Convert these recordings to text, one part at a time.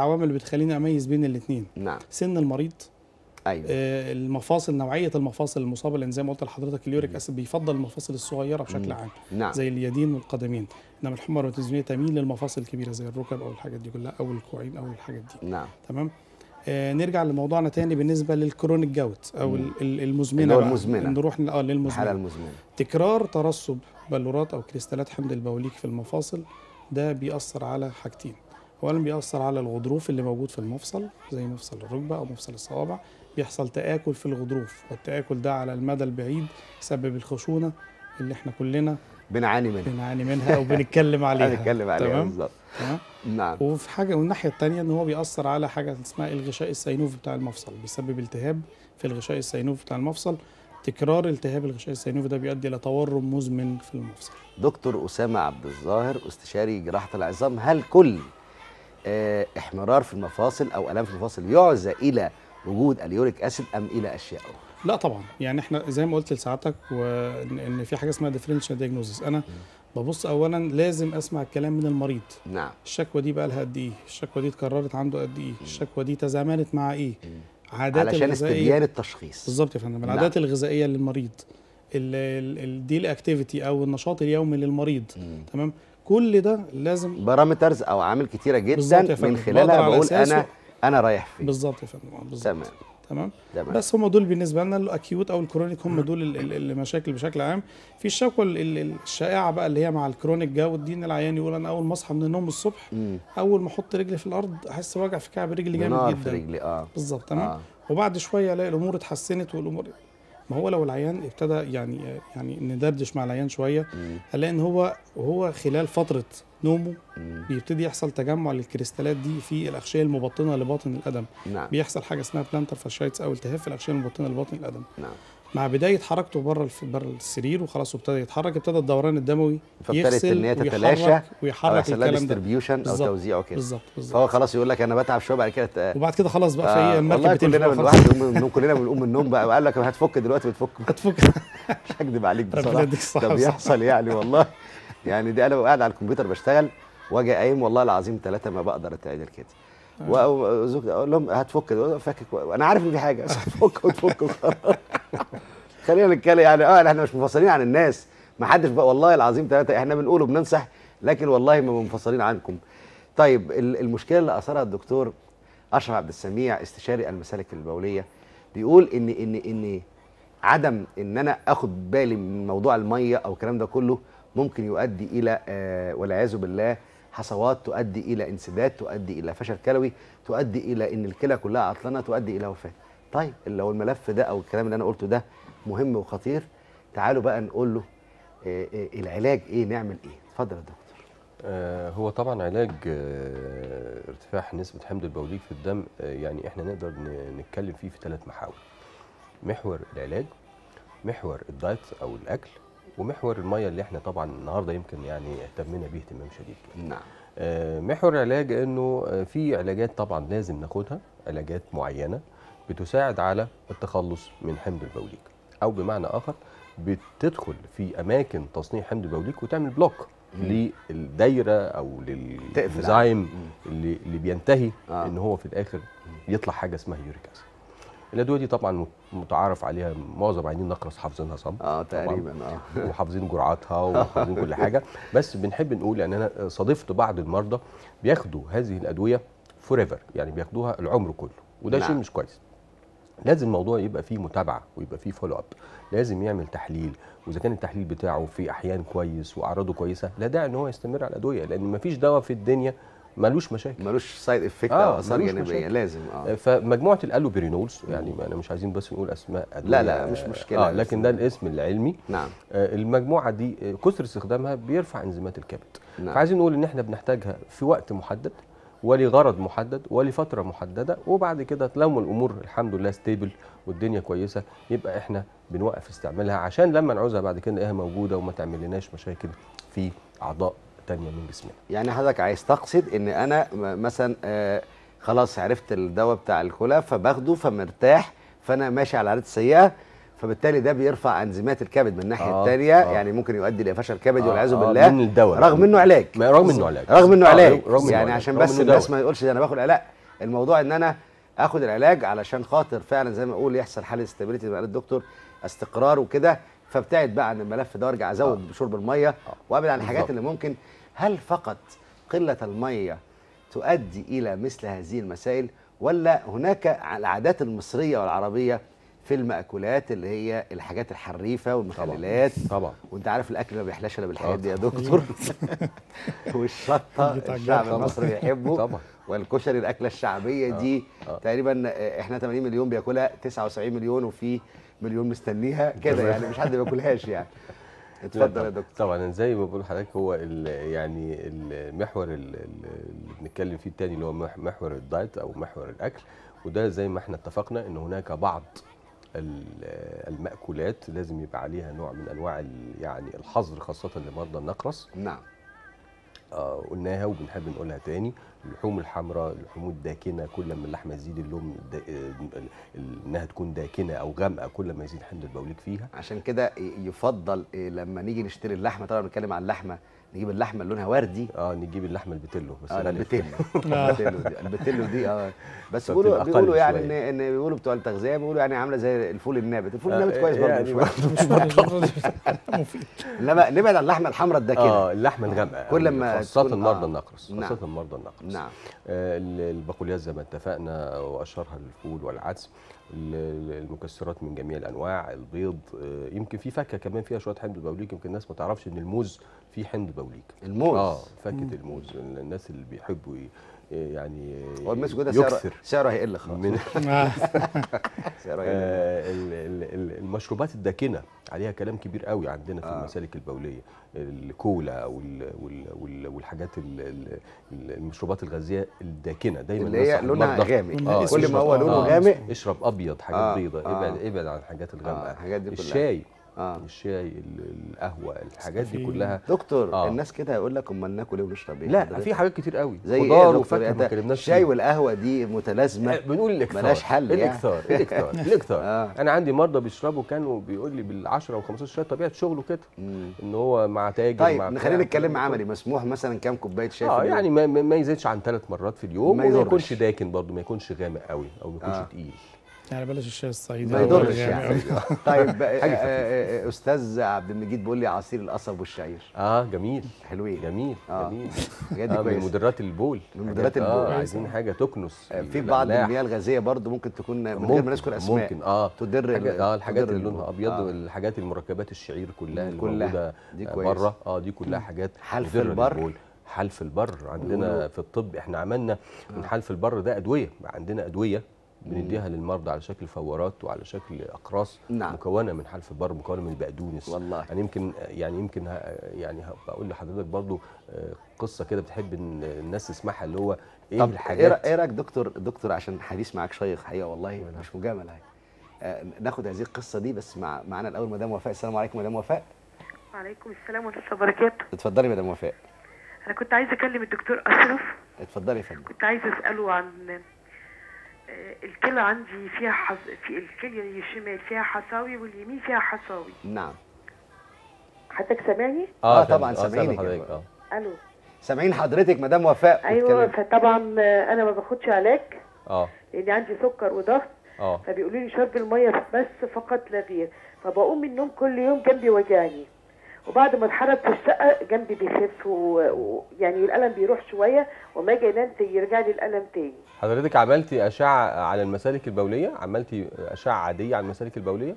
العوامل اللي بتخليني اميز بين الاثنين. نعم. سن المريض. ايوه. المفاصل، نوعيه المفاصل المصابه، لان زي ما قلت لحضرتك اليوريك اسيد بيفضل المفاصل الصغيره بشكل عام. نعم. زي اليدين والقدمين، انما الحمى الروماتيزميه تميل للمفاصل الكبيره زي الركب او الحاجات دي كلها، او الكوعين او الحاجات دي. نعم. تمام. نرجع لموضوعنا تاني بالنسبه للكرونيك جاوت او المزمنه، اللي هو بقى المزمنه. نروح للمزمنه، الحاله المزمنه. تكرار ترسب بلورات او كريستالات حمض البوليك في المفاصل، ده بيأثر على حاجتين. اولا بيأثر على الغضروف اللي موجود في المفصل زي مفصل الركبه او مفصل الصوابع، بيحصل تآكل في الغضروف، والتآكل ده على المدى البعيد يسبب الخشونه اللي احنا كلنا بنعاني منها او بنتكلم عليها. بنتكلم عليها تمام. بالظبط. تمام. نعم. وفي حاجه، والناحيه الثانيه ان هو بيأثر على حاجه اسمها الغشاء السينوفي بتاع المفصل، بيسبب التهاب في الغشاء السينوفي بتاع المفصل. تكرار التهاب الغشاء السينوفي ده بيؤدي الى تورم مزمن في المفصل. دكتور أسامة عبد الظاهر، استشاري جراحة العظام، هل كل احمرار في المفاصل او الام في المفاصل يعزى الى وجود اليوريك اسيد ام الى اشياء اخرى؟ لا طبعا، يعني احنا زي ما قلت لسعادتك وان في حاجه اسمها ديفرنشال دايجنوزس. انا ببص اولا لازم اسمع الكلام من المريض. نعم. الشكوى دي بقى لها قد ايه؟ الشكوى دي اتكررت عنده قد ايه؟ الشكوى دي تزامنت مع ايه؟ عادات علشان استبيان التشخيص. بالظبط يا فندم. العادات الغذائيه للمريض، الديل اكتيفيتي او النشاط اليومي للمريض. تمام. كل ده لازم بارامترز او عوامل كتيره جدا من خلالها بقول انا رايح فين. بالظبط يا فندم. بالظبط. تمام. بس هم دول بالنسبه لنا الاكيوت او الكرونيك، هم دول المشاكل بشكل عام. في الشكوى الشائعه بقى اللي هي مع الكرونيك جاوت دي، ان العيان يقول انا اول ما اصحى من النوم الصبح اول ما احط رجلي في الارض احس وجع في كعب رجلي جامد جدا. في رجلي. بالظبط. تمام. وبعد شويه الاقي الامور اتحسنت والامور، ما هو لو العيان ابتدى يعني ندردش مع العيان شويه، هنلاقي ان هو خلال فتره نومه بيبتدي يحصل تجمع للكريستالات دي في الاغشيه المبطنه لباطن القدم. نعم. بيحصل حاجه اسمها بلانتر فاشايتس او التهاب في الاغشيه المبطنه لباطن القدم. نعم. مع بدايه حركته بره السرير وخلاص وابتدى يتحرك، ابتدى الدوران الدموي يغسل ويحرك الكلام ده او توزيعه كده. بالظبط. فهو خلاص يقول لك انا بتعب شويه بعد كده وبعد كده خلاص بقى فهي المركب كلنا من واحد يقوم من النوم، كلنا بنقوم من النوم بقى وقال لك هتفك دلوقتي هتفك مش هكدب عليك بصراحه ده بيحصل يعني والله. يعني دي انا قاعد على الكمبيوتر بشتغل واجي قايم والله العظيم 3 ما بقدر اتعدل كده. وزوجتي اقول لهم هتفك فكك، وانا عارف ان في حاجه بس هتفك وتفك خلينا نتكلم يعني احنا مش منفصلين عن الناس، ما حدش بقى والله العظيم 3 احنا بنقوله بننصح، لكن والله ما منفصلين عنكم. طيب المشكله اللي اثرها الدكتور اشرف عبد السميع استشاري المسالك البوليه بيقول ان عدم ان انا اخد بالي من موضوع الميه او الكلام ده كله ممكن يؤدي الى والعياذ بالله حصوات، تؤدي الى انسداد، تؤدي الى فشل كلوي، تؤدي الى ان الكلى كلها عطلانه، تؤدي الى وفاه. طيب لو الملف ده او الكلام اللي انا قلته ده مهم وخطير، تعالوا بقى نقول له العلاج ايه، نعمل ايه؟ اتفضل يا دكتور. هو طبعا علاج ارتفاع نسبه حمض البوليك في الدم، يعني احنا نقدر نتكلم فيه في 3 محاور. محور العلاج، محور الدايت او الاكل، ومحور الميه اللي احنا طبعا النهارده يمكن يعني اهتمينا بيه اهتمام شديد. نعم. محور العلاج انه في علاجات طبعا لازم ناخدها، علاجات معينه بتساعد على التخلص من حمض البوليك، او بمعنى اخر بتدخل في اماكن تصنيع حمض البوليك وتعمل بلوك للدايره او للانزيم اللي بينتهي ان هو في الاخر يطلع حاجه اسمها يوريك اسيد. الادويه دي طبعا متعارف عليها، معظم عيانين نقرس حافظينها صم تقريبا وحافظين جرعاتها وحافظين كل حاجه، بس بنحب نقول ان انا صادفت بعض المرضى بياخدوا هذه الادويه فوريفر، يعني بياخدوها العمر كله، وده شيء مش كويس. لازم الموضوع يبقى فيه متابعه ويبقى فيه فولو اب، لازم يعمل تحليل، واذا كان التحليل بتاعه في احيان كويس واعراضه كويسه لا داعي ان هو يستمر على الادويه، لان مفيش دواء في الدنيا ملوش مشاكل، ملوش سايد افكت او اثار جانبيه، لازم فمجموعه الالوبرينولز، يعني انا مش عايزين بس نقول اسماء ادويه، لا مش مشكله لكن ده الاسم العلمي. نعم. المجموعه دي كثر استخدامها بيرفع انزيمات الكبد. نعم. فعايزين نقول ان احنا بنحتاجها في وقت محدد ولغرض محدد ولفتره محدده، وبعد كده لما الامور الحمد لله ستيبل والدنيا كويسه يبقى احنا بنوقف استعمالها، عشان لما نعوزها بعد كده نلاقيها موجوده وما تعمل لناش مشاكل في اعضاء تانية من جسمنا. يعني حضرتك عايز تقصد ان انا مثلا خلاص عرفت الدواء بتاع الكلى فباخده فمرتاح، فانا ماشي على العادات السيئه، فبالتالي ده بيرفع انزيمات الكبد من الناحيه الثانيه، يعني ممكن يؤدي لفشل كبدي والعياذ بالله من الدواء، رغم انه علاج. رغم انه علاج، رغم انه علاج رغم يعني عشان بس الناس ما يقولش ده انا باخد علاج. الموضوع ان انا اخد العلاج علشان خاطر فعلا زي ما اقول يحصل حاله استابيليتي زي ما قال الدكتور، استقرار وكده، فابتعد بقى عن الملف ده وارجع ازود بشرب الميه وابعد عن الحاجات اللي ممكن. هل فقط قله الميه تؤدي الى مثل هذه المسائل، ولا هناك العادات المصريه والعربيه في المأكولات اللي هي الحاجات الحريفه والمخللات؟ طبعا وانت عارف الاكل ما بيحلاش الا بالحاجات دي يا دكتور. والشطه الشعب المصري بيحبه طبعا، والكشري الاكله الشعبيه دي تقريبا احنا 80 مليون بياكلها، 79 مليون وفي مليون مستنيها كده يعني مش حد بياكلهاش يعني. اتفضل يا دكتور. طبعا زي ما بقول لحضرتك، هو يعني المحور اللي بنتكلم فيه الثاني اللي هو محور الدايت او محور الاكل، وده زي ما احنا اتفقنا ان هناك بعض المأكولات لازم يبقى عليها نوع من انواع يعني الحظر، خاصه لمرضى النقرس. نعم. قلناها وبنحب نقولها تاني، اللحوم الحمراء، اللحوم الداكنه، كل ما اللحمه يزيد اللون انها تكون داكنه او غامقه كل ما يزيد حمض البوليك فيها. عشان كده يفضل لما نيجي نشتري اللحمه، طبعا بنتكلم عن اللحمه، نجيب اللحمه اللي لونها وردي. نجيب اللحمه البتلو بس البتلو دي بس بيقولوا يعني ان بيقولوا بتوع التغذيه بيقولوا يعني عامله زي الفول النابت. الفول النابت كويس برضه يعني مفيد. انما نبعد عن اللحمه الحمراء الداكنه. اللحمه الغامقه كل ما خاصه مرضى النقرس، نعم. خاصه مرضى النقرس. نعم. البقوليات زي ما اتفقنا واشهرها الفول والعدس، المكسرات من جميع الانواع، البيض، يمكن في فاكهه كمان فيها شويه حمض بوليك، يمكن الناس ما تعرفش ان الموز فيه حمض بوليك. الموز فاكهه الموز، الناس اللي بيحبوا يعني هو الموز كده سعره هيقل خالص. المشروبات الداكنه عليها كلام كبير قوي عندنا في المسالك البوليه، الكولا والحاجات المشروبات الغازيه الداكنه دايما اللي هي لونها غامق. كل ما هو لونه غامق اشرب ابيض، حاجات بيضاء، ابعد عن الحاجات الغامقه. الحاجات دي كلها، الشاي الشاي، القهوه، الحاجات دي كلها. دكتور الناس كده هيقول لك امال ناكل ايه ونشرب ايه؟ لا في حاجات كتير قوي، زي خضار وفاكهه ما اتكلمناش الشاي والقهوه دي متلازمه، بنقول الاكثار ملهاش حل يعني. الاكثار انا عندي مرضى بيشربوا، كانوا بيقول لي بال10 و15 شاي، طبيعه شغله كده ان هو مع تاجر. طيب خلينا نتكلم عملي، مسموح مثلا كام كوبايه شاي في اليوم؟ يعني ما يزيدش عن 3 مرات في اليوم، وما يكونش داكن برضه، ما يكونش غامق قوي او ما يكونش تقيل. يعني بلاش الشاي الصعيدي ما يضرش يعني. طيب استاذ عبد المجيد بيقول لي عصير القصب والشعير. جميل، حلوين، جميل. الحاجات دي كويسه، من مدرات البول، عايزين حاجه تكنس. في بعض المياه الغازيه برضه ممكن تكون من غير ما نذكر اسماء، ممكن تضر الحاجات اللي لونها ابيض، الحاجات المركبات الشعير كلها اللي موجوده بره، دي كلها حاجات حلف البر. حلف البر عندنا في الطب، احنا عملنا من حلف البر ده ادويه، عندنا ادويه بنديها للمرضى على شكل فورات وعلى شكل اقراص. نعم. مكونه من حلف البر، مكونه من البقدونس. والله يعني يمكن بقول لحضرتك برضو قصه كده بتحب ان الناس تسمعها، اللي هو ايه الحاجات. ايه رايك دكتور عشان الحديث معاك شيق حقيقه والله مش مجامله يعني. ناخد هذه القصه دي بس معانا الاول مدام وفاء. السلام عليكم مدام وفاء. وعليكم السلام ورحمه الله وبركاته. اتفضلي مدام وفاء. انا كنت عايزه اكلم الدكتور اشرف. اتفضلي يا فندم. كنت عايزه اساله عن الكلى، عندي فيها في الكليه الشمال فيها حصاوي واليمين فيها حصاوي. نعم. حضرتك سامعني؟ طبعا سامعينك. الو سامعين حضرتك مدام وفاء. ايوه. فطبعا انا ما باخدش علاج لان عندي سكر وضغط. فبيقولوا لي شرب الميه بس فقط لا غير. فبقوم من النوم كل يوم جنبي وجعني، وبعد ما اتحرك في الشقه جنبي بيخف ويعني الالم بيروح شويه، وما اجي انام يرجع لي الالم تاني. حضرتك عملتي اشعه على المسالك البوليه؟ عملتي اشعه عاديه على المسالك البوليه؟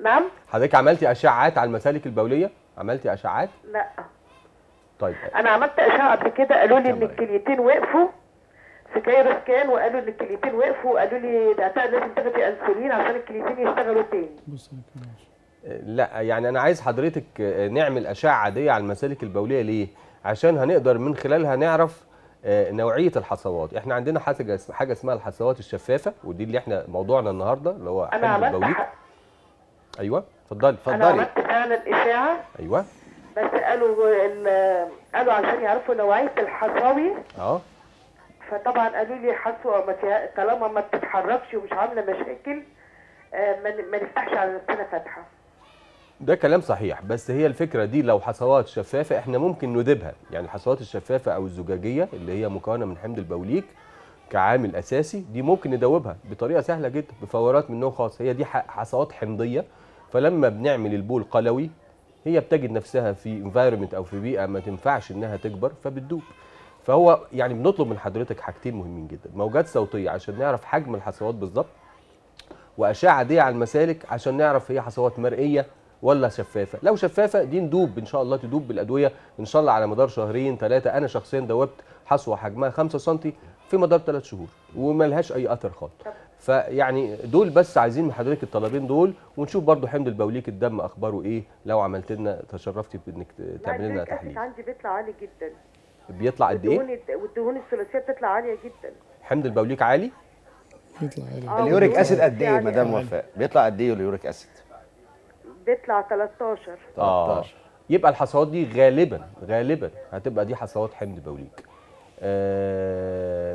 نعم. حضرتك عملتي اشعات على المسالك البوليه؟ عملتي اشعات؟ لا. طيب انا عملت اشعه قبل كده، قالوا لي ان الكليتين وقفوا في كايرو سكان، وقالوا ان الكليتين وقفوا، وقالوا لي ده لازم تاخدي انسولين عشان الكليتين يشتغلوا تاني. لا يعني انا عايز حضرتك نعمل اشعه عاديه على المسالك البوليه. ليه؟ عشان هنقدر من خلالها نعرف نوعيه الحصوات. احنا عندنا حاجه اسمها الحصوات الشفافه، ودي اللي احنا موضوعنا النهارده اللي هو حمض البوليك. ايوه اتفضلي. انا عملت فعلا اشاعه. ايوه. بس قالوا عشان يعرفوا نوعيه الحصاوي. فطبعا قالوا لي حصوه ما فيها طالما ما بتتحركش ومش عامله مشاكل ما نفتحش على نفسنا فتحه. ده كلام صحيح، بس هي الفكره دي لو حصوات شفافه احنا ممكن نذيبها، يعني الحصوات الشفافه او الزجاجيه اللي هي مكونه من حمض البوليك كعامل اساسي دي ممكن ندوبها بطريقه سهله جدا بفورات من نوع خاص. هي دي حصوات حمضيه، فلما بنعمل البول قلوي هي بتجد نفسها في انفايرمنت او في بيئه ما تنفعش انها تكبر فبتدوب. فهو يعني بنطلب من حضرتك حاجتين مهمين جدا، موجات صوتيه عشان نعرف حجم الحصوات بالظبط، واشعه عاديه على المسالك عشان نعرف هي حصوات مرئيه ولا شفافه. لو شفافه دي ندوب ان شاء الله، تدوب بالادويه ان شاء الله على مدار شهرين ثلاثه. انا شخصيا دوبت حصوه حجمها 5 سم في مدار 3 شهور وملهاش اي اثر خالص. فيعني دول بس عايزين من حضرتك الطلبين دول، ونشوف برضو حمض البوليك الدم اخباره ايه. لو عملت لنا تشرفتي بانك تعمل لنا تحليل. عندي بيطلع عالي جدا. بيطلع قد ايه؟ والدهون الثلاثيه بتطلع عاليه جدا. حمض البوليك عالي؟ بيطلع عالي. اليوريك اسيد قد ايه مدام وفاء؟ بيطلع قد ايه اليوريك اسيد؟ بيطلع 13. يبقى الحصوات دي غالبا هتبقى دي حصوات حمض بوليك.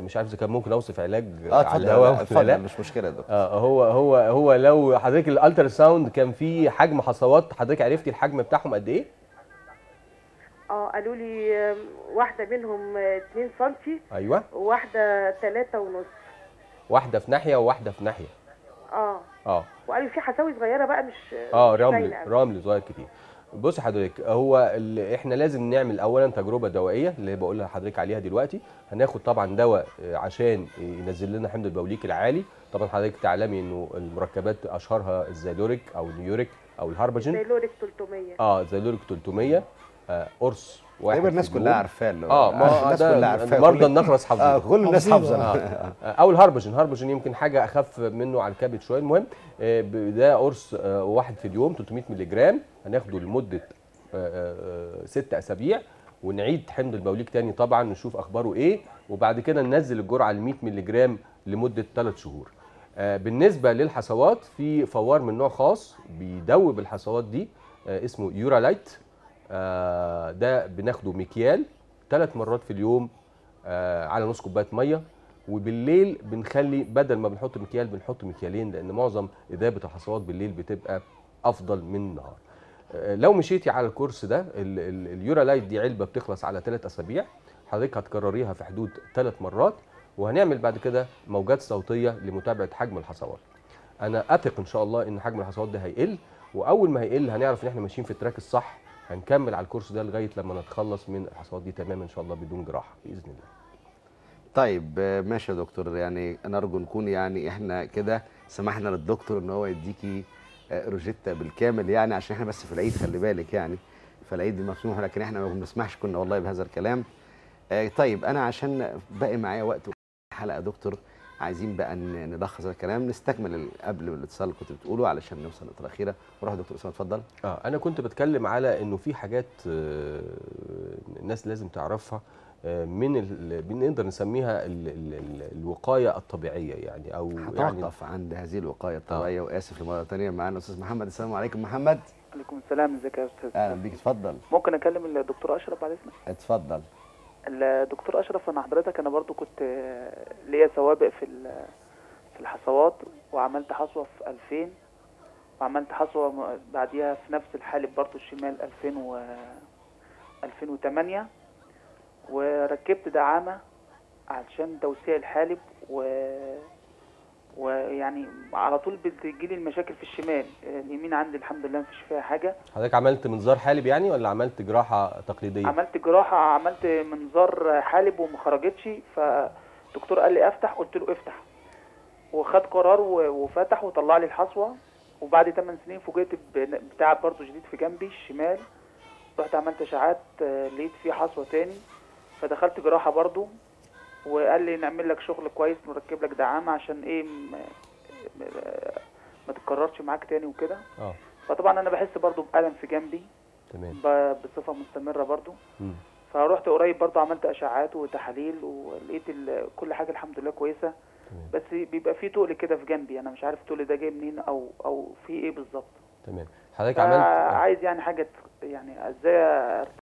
مش عارف اذا كان ممكن اوصف علاج على الهواء. اتفضل مش مشكله يا دكتور. هو لو حضرتك الالترا ساوند كان في حجم حصوات، حضرتك عرفتي الحجم بتاعهم قد ايه؟ قالوا لي واحده منهم 2 سم. ايوه. وواحده 3.5. واحده في ناحيه وواحده في ناحيه. وقالوا في حصاوي صغيره بقى مش رمل صغير كتير. بص حضرتك، هو احنا لازم نعمل اولا تجربه دوائيه اللي بقول لحضرتك عليها دلوقتي. هناخد طبعا دواء عشان ينزل لنا حمض البوليك العالي. طبعا حضرتك تعلمي انه المركبات اشهرها الزيلوريك او النيوريك او الهارباجين. زيلوريك 300. زيلوريك 300 قرص واحد. تقريبا الناس كلها عارفاه. الناس كلها عارفاه، مرضى النخرس حافظين. كل الناس حافظه. او الهارباجين يمكن حاجه اخف منه على الكبد شويه. المهم ده قرص واحد في اليوم 300 مللي جرام، هناخده لمده 6 اسابيع، ونعيد حمض البوليك تاني طبعا نشوف اخباره ايه، وبعد كده ننزل الجرعه ل 100 مللي جرام لمده 3 شهور. بالنسبه للحصوات في فوار من نوع خاص بيدوب الحصوات دي اسمه يورالايت. ده بناخده مكيال 3 مرات في اليوم على نص كوبايه ميه، وبالليل بنخلي بدل ما بنحط مكيال بنحط مكيالين، لان معظم اذابه الحصوات بالليل بتبقى افضل من النهار. لو مشيتي على الكورس ده اليورالايت دي علبه بتخلص على 3 اسابيع، حضرتك هتكرريها في حدود 3 مرات، وهنعمل بعد كده موجات صوتيه لمتابعه حجم الحصوات. انا اثق ان شاء الله ان حجم الحصوات ده هيقل، واول ما هيقل هنعرف ان احنا ماشيين في التراك الصح. هنكمل على الكورس ده لغايه لما نتخلص من الحصوات دي تماما ان شاء الله بدون جراحه باذن الله. طيب ماشي يا دكتور، يعني نرجو نكون يعني احنا كده سمحنا للدكتور ان هو يديكي روجيتا بالكامل، يعني عشان احنا بس في العيد خلي بالك، يعني فالعيد دي مسموح، لكن احنا ما بنسمحش كنا والله بهذا الكلام. طيب انا عشان باقي معايا وقت الحلقه دكتور، عايزين بقى نلخص هذا الكلام، نستكمل قبل الاتصال اللي كنت بتقوله علشان نوصل للنقطه الاخيره. وراح دكتور اسامه اتفضل. انا كنت بتكلم على انه في حاجات الناس لازم تعرفها بنقدر نسميها الوقايه الطبيعيه، يعني او هتعطف عند هذه الوقايه الطبيعيه. واسف لمره ثانيه معانا الاستاذ محمد. السلام عليكم محمد. عليكم السلام، ازيك يا استاذ؟ اهلا بيك، اتفضل. ممكن اكلم الدكتور اشرف بعد اذنك؟ اتفضل. الدكتور اشرف، انا حضرتك انا برضو كنت ليا سوابق في الحصوات، وعملت حصوه في 2000، وعملت حصوه بعديها في نفس الحالب برضو الشمال 2008، وركبت دعامه علشان توسيع الحالب، ويعني على طول بتجيلي المشاكل في الشمال. اليمين عندي الحمد لله مفيش فيها حاجه. حضرتك عملت منظار حالب يعني ولا عملت جراحه تقليديه؟ عملت جراحه، عملت منظار حالب وما خرجتش، فالدكتور قال لي افتح، قلت له افتح، وخد قرار وفتح وطلع لي الحصوه. وبعد 8 سنين فوجئت بتعب برضه شديد في جنبي الشمال، رحت عملت اشعاعات لقيت فيه حصوه تاني، فدخلت جراحه برضه، وقال لي نعمل لك شغل كويس، نركب لك دعامه عشان ايه ما تتكررش معاك تاني وكده. فطبعا انا بحس برضو بألم في جنبي تمام بصفه مستمره برضو. فروحت قريب برضو عملت اشعاعات وتحاليل، ولقيت كل حاجه الحمد لله كويسه. تمام. بس بيبقى في تقل كده في جنبي، انا مش عارف التقل ده جاي منين او في ايه بالظبط. تمام. حضرتك عملت عايز يعني حاجه يعني ازاي